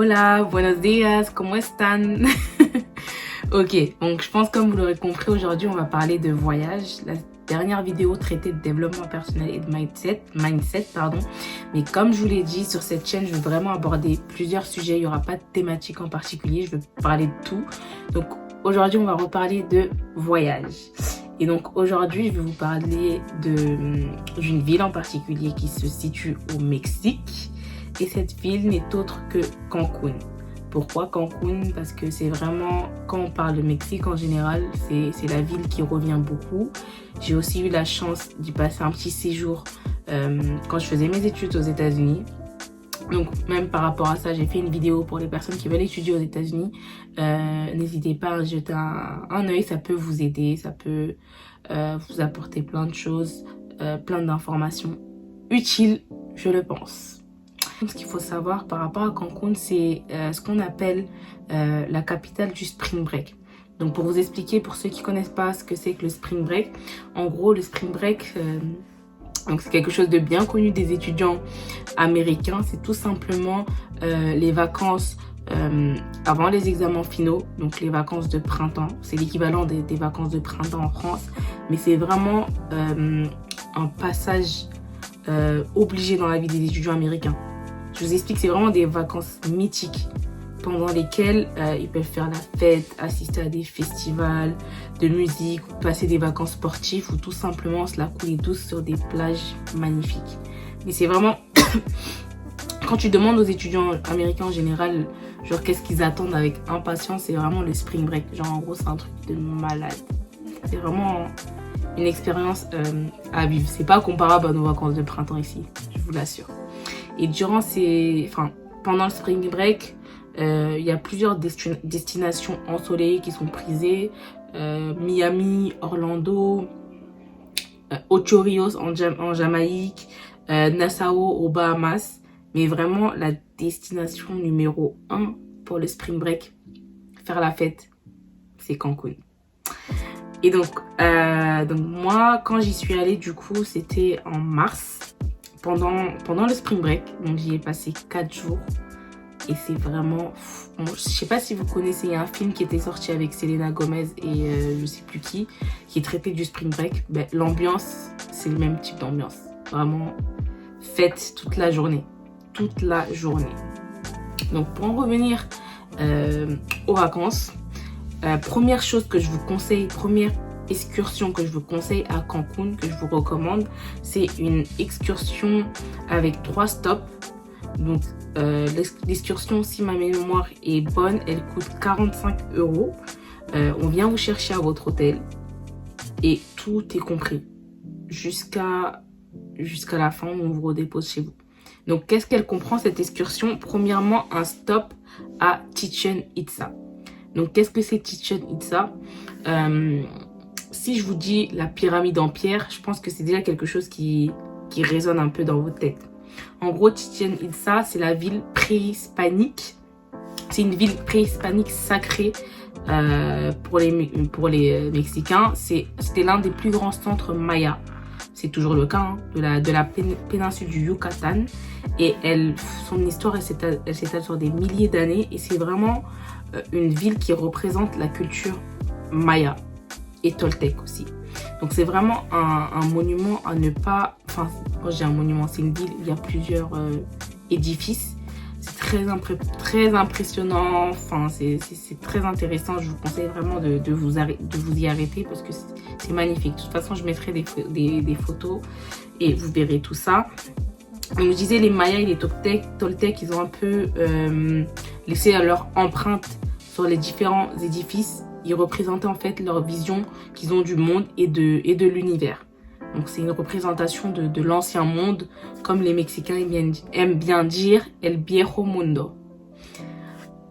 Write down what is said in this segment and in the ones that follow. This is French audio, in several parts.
Hola, buenos días, ¿cómo están? Ok, donc je pense comme vous l'aurez compris, aujourd'hui on va parler de voyage. La dernière vidéo traitait de développement personnel et de mindset, pardon. Mais comme je vous l'ai dit, sur cette chaîne, je veux vraiment aborder plusieurs sujets. Il n'y aura pas de thématique en particulier, je veux parler de tout. Donc aujourd'hui, on va reparler de voyage. Et donc aujourd'hui, je vais vous parler d'une ville en particulier qui se situe au Mexique. Et cette ville n'est autre que Cancun. Pourquoi Cancun? Parce que c'est vraiment, quand on parle de Mexique en général, c'est la ville qui revient beaucoup. J'ai aussi eu la chance d'y passer un petit séjour quand je faisais mes études aux États-Unis. Donc même par rapport à ça, j'ai fait une vidéo pour les personnes qui veulent étudier aux États-Unis. N'hésitez pas à jeter un œil, ça peut vous aider, ça peut vous apporter plein de choses, plein d'informations utiles, je le pense. Ce qu'il faut savoir par rapport à Cancun, c'est ce qu'on appelle la capitale du Spring Break. Donc pour vous expliquer, pour ceux qui ne connaissent pas ce que c'est que le Spring Break, en gros le Spring Break, c'est quelque chose de bien connu des étudiants américains. C'est tout simplement les vacances avant les examens finaux, donc les vacances de printemps. C'est l'équivalent des vacances de printemps en France, mais c'est vraiment un passage obligé dans la vie des étudiants américains. Je vous explique, c'est vraiment des vacances mythiques pendant lesquelles ils peuvent faire la fête, assister à des festivals de musique, ou passer des vacances sportives ou tout simplement se la couler douce sur des plages magnifiques. Mais c'est vraiment... Quand tu demandes aux étudiants américains en général, genre qu'est-ce qu'ils attendent avec impatience, c'est vraiment le Spring Break. Genre en gros, c'est un truc de malade. C'est vraiment une expérience à vivre. C'est pas comparable à nos vacances de printemps ici, je vous l'assure. Et pendant le Spring Break, il y a plusieurs destinations ensoleillées qui sont prisées. Miami, Orlando, Ocho Rios en Jamaïque, Nassau aux Bahamas. Mais vraiment, la destination numéro 1 pour le Spring Break, faire la fête, c'est Cancun. Et donc moi, quand j'y suis allée, du coup, c'était en mars. Pendant le Spring Break, donc j'y ai passé 4 jours et c'est vraiment... Bon, je sais pas si vous connaissez, il y a un film qui était sorti avec Selena Gomez et je sais plus qui traitait du Spring Break. Ben, l'ambiance, c'est le même type d'ambiance. Vraiment, fête toute la journée. Toute la journée. Donc pour en revenir aux vacances, première chose que je vous conseille, première excursion que je vous conseille à Cancun, que je vous recommande, c'est une excursion avec 3 stops. Donc l'excursion, si ma mémoire est bonne, elle coûte 45 €. On vient vous chercher à votre hôtel et tout est compris jusqu'à la fin où on vous redépose chez vous. Donc qu'est-ce qu'elle comprend cette excursion? Premièrement, un stop à Chichén Itzá. Donc qu'est-ce que c'est Chichén Itzá? Si je vous dis la pyramide en pierre, je pense que c'est déjà quelque chose qui résonne un peu dans votre tête. En gros, Chichén Itzá, c'est la ville préhispanique. C'est une ville préhispanique sacrée pour les Mexicains. C'était l'un des plus grands centres mayas. C'est toujours le cas hein, de la péninsule du Yucatan. Et son histoire, elle s'étale sur des milliers d'années. Et c'est vraiment une ville qui représente la culture maya. Et toltèque aussi. Donc c'est vraiment un monument à ne pas... Enfin, quand je dis un monument, c'est une ville où il y a plusieurs édifices. C'est très impressionnant. Enfin, c'est très intéressant. Je vous conseille vraiment de vous y arrêter parce que c'est magnifique. De toute façon, je mettrai des photos et vous verrez tout ça. Donc je disais, les Mayas et les Toltecs, ils ont un peu laissé leur empreinte sur les différents édifices. Ils représentaient en fait leur vision qu'ils ont du monde et de l'univers. Donc c'est une représentation de l'ancien monde, comme les Mexicains aiment bien dire, el viejo mundo.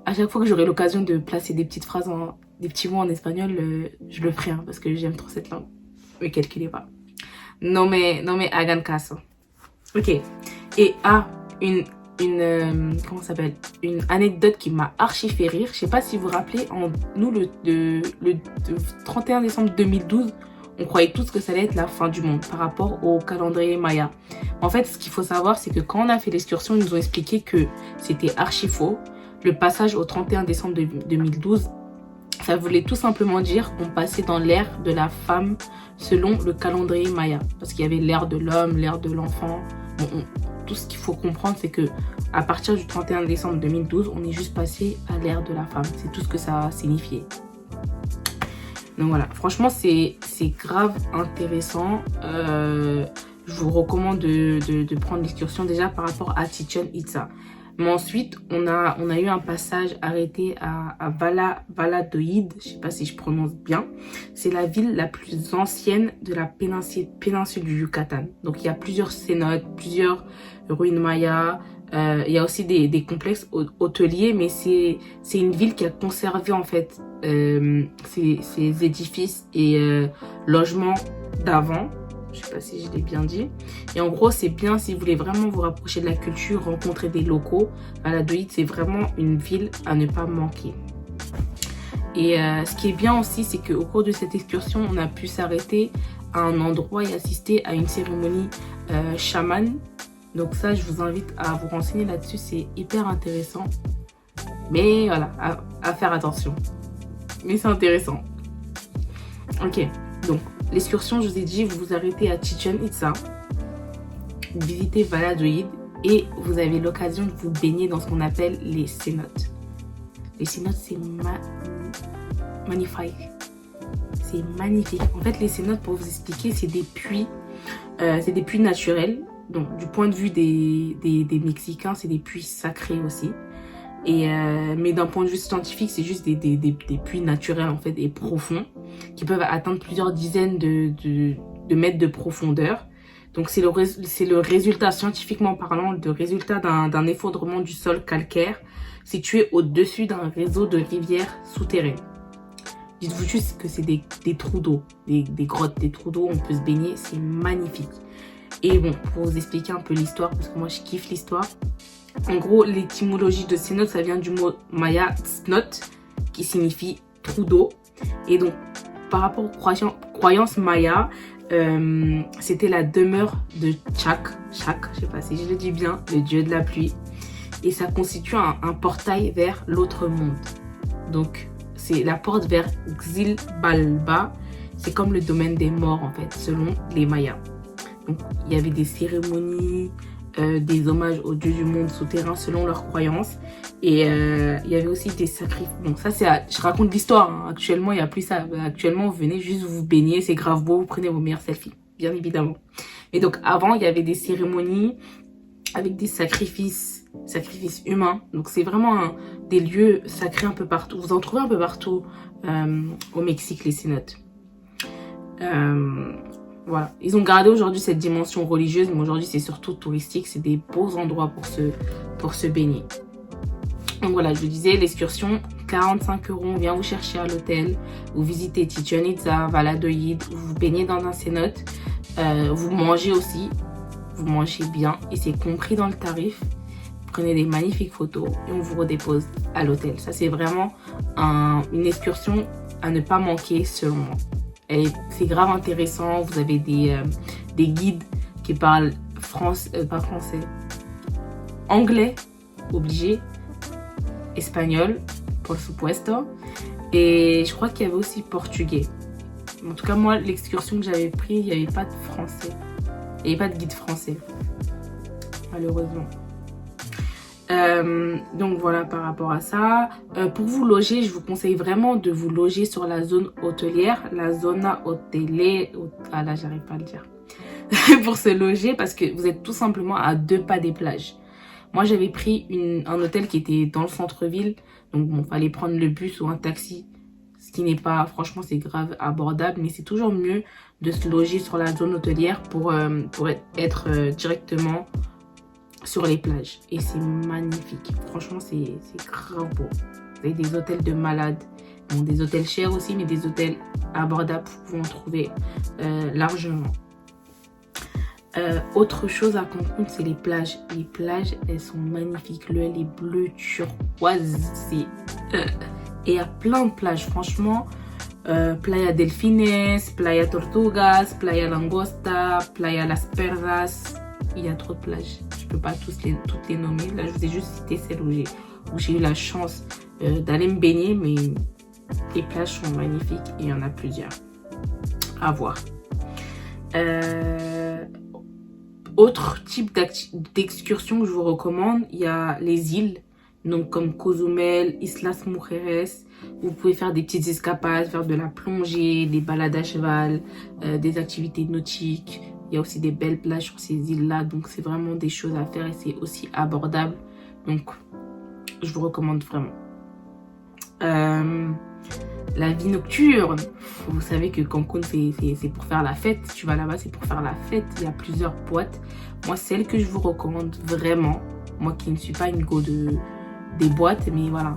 À chaque fois que j'aurai l'occasion de placer des petites phrases, des petits mots en espagnol, je le ferai hein, parce que j'aime trop cette langue. Ne calculez pas. No me hagan caso. Ok. Et comment ça s'appelle, une anecdote qui m'a archi fait rire. Je sais pas si vous vous rappelez, nous le 31 décembre 2012, on croyait tous que ça allait être la fin du monde par rapport au calendrier Maya. En fait, ce qu'il faut savoir, c'est que quand on a fait l'excursion, ils nous ont expliqué que c'était archi faux. le passage au 31 décembre 2012, ça voulait tout simplement dire qu'on passait dans l'ère de la femme selon le calendrier Maya. Parce qu'il y avait l'ère de l'homme, l'ère de l'enfant. Tout ce qu'il faut comprendre, c'est que à partir du 31 décembre 2012, on est juste passé à l'ère de la femme. C'est tout ce que ça a signifié. Donc voilà, franchement, c'est grave intéressant. Je vous recommande de prendre l'excursion déjà par rapport à Chichen Itza. Mais ensuite, on a eu un passage arrêté à Valladolid, je sais pas si je prononce bien. C'est la ville la plus ancienne de la péninsule du Yucatan. Donc il y a plusieurs cénotes, plusieurs ruines mayas. Il y a aussi des complexes hôteliers, mais c'est une ville qui a conservé en fait ses édifices et logements d'avant. Je sais pas si je l'ai bien dit. Et en gros, c'est bien si vous voulez vraiment vous rapprocher de la culture, rencontrer des locaux. Valladolid, c'est vraiment une ville à ne pas manquer. Et ce qui est bien aussi, c'est qu'au cours de cette excursion, on a pu s'arrêter à un endroit et assister à une cérémonie chamane. Donc ça, je vous invite à vous renseigner là-dessus. C'est hyper intéressant. Mais voilà, à faire attention. Mais c'est intéressant. Ok, donc l'excursion, je vous ai dit, vous vous arrêtez à Chichen Itza, vous visitez Valladolid et vous avez l'occasion de vous baigner dans ce qu'on appelle les cénotes. Les cénotes, c'est magnifique. C'est magnifique. En fait, les cénotes, pour vous expliquer, c'est des puits naturels. Donc, du point de vue des Mexicains, c'est des puits sacrés aussi. Mais d'un point de vue scientifique, c'est juste des puits naturels en fait et profonds qui peuvent atteindre plusieurs dizaines de mètres de profondeur. Donc c'est le résultat, scientifiquement parlant, le résultat d'un effondrement du sol calcaire situé au-dessus d'un réseau de rivières souterraines. Dites-vous juste que c'est des trous d'eau, des grottes, des trous d'eau, on peut se baigner, c'est magnifique. Et bon, pour vous expliquer un peu l'histoire, parce que moi je kiffe l'histoire. En gros, l'étymologie de cénote, ça vient du mot maya tsnot, qui signifie trou d'eau. Et donc, par rapport aux croyances maya, c'était la demeure de Chak, je sais pas si je le dis bien, le dieu de la pluie. Et ça constitue un portail vers l'autre monde. Donc, c'est la porte vers Xilbalba. C'est comme le domaine des morts, en fait, selon les mayas. Donc, il y avait des cérémonies, des hommages aux dieux du monde souterrain selon leurs croyances. Et il y avait aussi des sacrifices. Donc ça, je raconte l'histoire. Hein. Actuellement, il n'y a plus ça. Actuellement, vous venez juste vous baigner, c'est grave beau, vous prenez vos meilleurs selfies, bien évidemment. Et donc avant, il y avait des cérémonies avec des sacrifices humains. Donc c'est vraiment des lieux sacrés un peu partout. Vous en trouvez un peu partout au Mexique, les cénotes. Voilà, ils ont gardé aujourd'hui cette dimension religieuse, mais aujourd'hui c'est surtout touristique, c'est des beaux endroits pour se baigner. Donc voilà, je vous disais, l'excursion, 45 €, on vient vous chercher à l'hôtel, vous visitez Chichen Itza, Valladolid, vous vous baignez dans un cénote, vous mangez aussi, vous mangez bien et c'est compris dans le tarif. Vous prenez des magnifiques photos et on vous redépose à l'hôtel. Ça c'est vraiment une excursion à ne pas manquer selon moi. C'est grave intéressant, vous avez des guides qui parlent anglais, obligé, espagnol, por supuesto, et je crois qu'il y avait aussi portugais. En tout cas, moi, l'excursion que j'avais prise, il n'y avait pas de français, il n'y avait pas de guide français, malheureusement. Donc voilà par rapport à ça. Pour vous loger, je vous conseille vraiment de vous loger sur la zone hôtelière, la zona hotelier. Ah là, j'arrive pas à le dire. Pour se loger parce que vous êtes tout simplement à 2 pas des plages. Moi, j'avais pris un hôtel qui était dans le centre-ville. Donc bon, fallait prendre le bus ou un taxi. Ce qui n'est pas, franchement, c'est grave abordable. Mais c'est toujours mieux de se loger sur la zone hôtelière pour être directement sur les plages. Et c'est magnifique. Franchement, c'est grave beau. Vous avez des hôtels de malades. Bon, des hôtels chers aussi, mais des hôtels abordables. Vous pouvez en trouver largement. Autre chose à comprendre, c'est les plages. Les plages, elles sont magnifiques. L'eau, elle est bleue, turquoise. Et il y a plein de plages, franchement. Playa Delfines, Playa Tortugas, Playa Langosta, Playa Las Perlas. Il y a trop de plages. Je peux pas toutes les nommer. Là, je vous ai juste cité celles où j'ai où j'ai eu la chance d'aller me baigner, mais les plages sont magnifiques et il y en a plusieurs à voir. Autre type d'excursion que je vous recommande, il y a les îles, donc comme Cozumel, Islas Mujeres. Vous pouvez faire des petites escapades, faire de la plongée, des balades à cheval, des activités nautiques. Il y a aussi des belles plages sur ces îles-là, donc c'est vraiment des choses à faire et c'est aussi abordable. Donc, je vous recommande vraiment. La vie nocturne, vous savez que Cancun c'est pour faire la fête. Si tu vas là-bas, c'est pour faire la fête. Il y a plusieurs boîtes. Moi, celle que je vous recommande vraiment, moi qui ne suis pas une go des boîtes, mais voilà,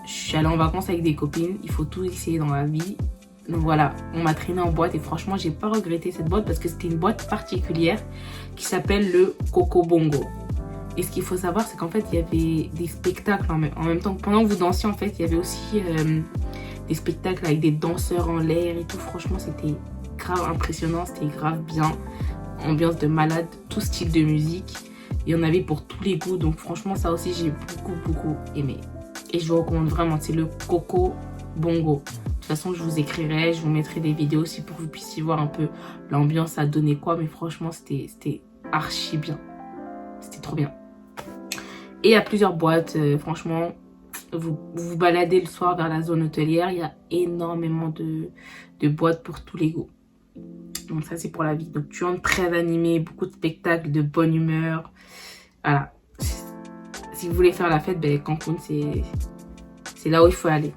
je suis allée en vacances avec des copines. Il faut tout essayer dans la vie. Donc voilà, on m'a traîné en boîte et franchement, j'ai pas regretté cette boîte parce que c'était une boîte particulière qui s'appelle le Coco Bongo. Et ce qu'il faut savoir, c'est qu'en fait, il y avait des spectacles en même temps. Pendant que vous dansiez, en fait, il y avait aussi des spectacles avec des danseurs en l'air et tout. Franchement, c'était grave impressionnant, c'était grave bien. Ambiance de malade, tout style de musique. Il y en avait pour tous les goûts. Donc franchement, ça aussi, j'ai beaucoup aimé. Et je vous recommande vraiment, c'est le Coco Bongo. De toute façon, je vous écrirai, je vous mettrai des vidéos aussi pour que vous puissiez voir un peu l'ambiance, ça donnait quoi. Mais franchement, c'était archi bien. C'était trop bien. Et il y a plusieurs boîtes, franchement, vous vous baladez le soir vers la zone hôtelière, il y a énormément de boîtes pour tous les goûts. Donc ça, c'est pour la vie. Donc tu entres très animé, beaucoup de spectacles, de bonne humeur. Voilà. Si vous voulez faire la fête, ben, Cancun, c'est là où il faut aller.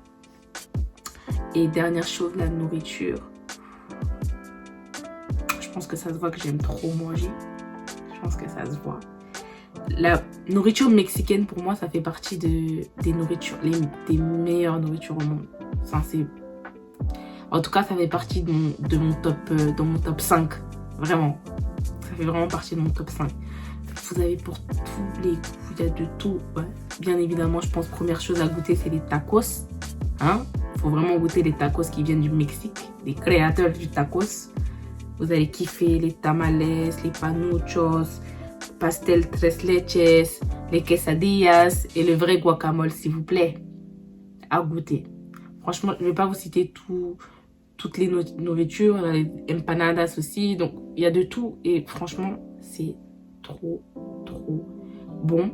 Et dernière chose, la nourriture. Je pense que ça se voit que j'aime trop manger. Je pense que ça se voit. La nourriture mexicaine, pour moi, ça fait partie des nourritures, des meilleures nourritures au monde. Enfin, en tout cas, ça fait partie de mon top 5. Vraiment. Ça fait vraiment partie de mon top 5. Vous avez pour tous les goûts, il y a de tout. Ouais. Bien évidemment, je pense première chose à goûter, c'est les tacos. Hein? Faut vraiment goûter les tacos qui viennent du Mexique, les créateurs du tacos. Vous allez kiffer les tamales, les panuchos, pastel tres leches, les quesadillas et le vrai guacamole, s'il vous plaît, à goûter. Franchement, je ne vais pas vous citer toutes les nourritures, les empanadas aussi, donc il y a de tout et franchement, c'est trop bon.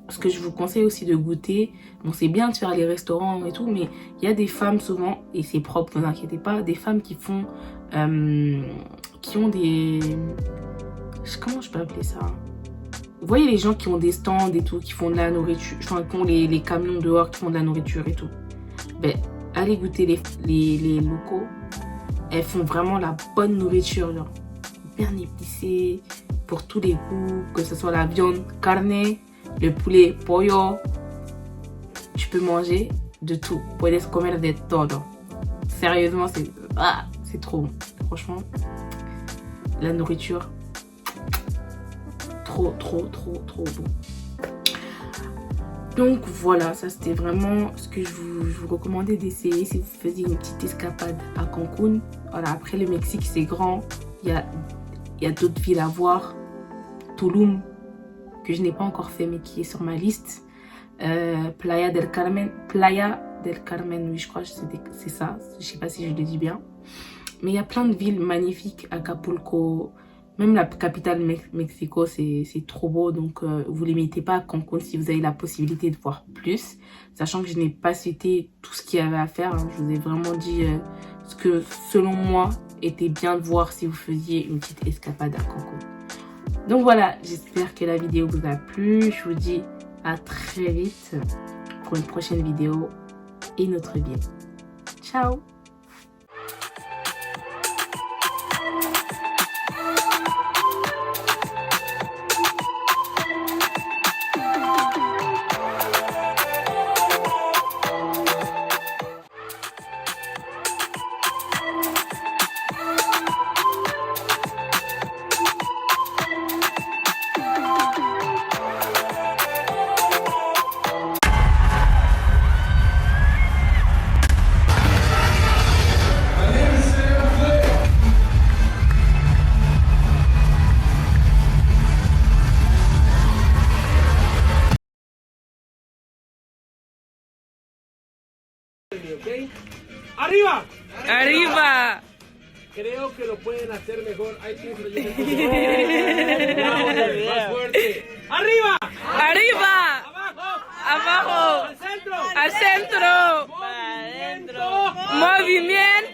Ce que je vous conseille aussi de goûter, bon, c'est bien de faire les restaurants et tout, mais il y a des femmes souvent, et c'est propre, ne vous inquiétez pas, des femmes qui font, qui ont des... Comment je peux appeler ça? Vous voyez les gens qui ont des stands et tout, qui font de la nourriture, enfin qui ont les camions dehors, qui font de la nourriture et tout. Ben, allez goûter les locaux. Elles font vraiment la bonne nourriture, genre bien épicée, pour tous les goûts, que ce soit la viande carne, le poulet pollo. Tu peux manger de tout. Puedes comer de todo. Sérieusement, c'est trop bon. Franchement, la nourriture, trop bon. Donc voilà, ça c'était vraiment ce que je vous recommandais d'essayer si vous faisiez une petite escapade à Cancun. Voilà, après le Mexique c'est grand, il y a d'autres villes à voir. Tulum, que je n'ai pas encore fait mais qui est sur ma liste. Playa del Carmen, oui je crois que c'est ça, je sais pas si je le dis bien. Mais il y a plein de villes magnifiques, Acapulco, même la capitale Mexico, c'est trop beau. Donc, vous ne limitez pas à Cancun si vous avez la possibilité de voir plus. Sachant que je n'ai pas cité tout ce qu'il y avait à faire. Hein. Je vous ai vraiment dit ce que, selon moi, était bien de voir si vous faisiez une petite escapade à Cancun. Donc voilà, j'espère que la vidéo vous a plu. Je vous dis à très vite pour une prochaine vidéo et notre vie. Ciao! ¡Arriba! Arriba. Creo que lo pueden hacer mejor. Ahí tienes la más fuerte. ¡Arriba! Arriba. ¡Abajo! Abajo. ¡Al centro! Al centro. ¡Movimiento! Movimiento.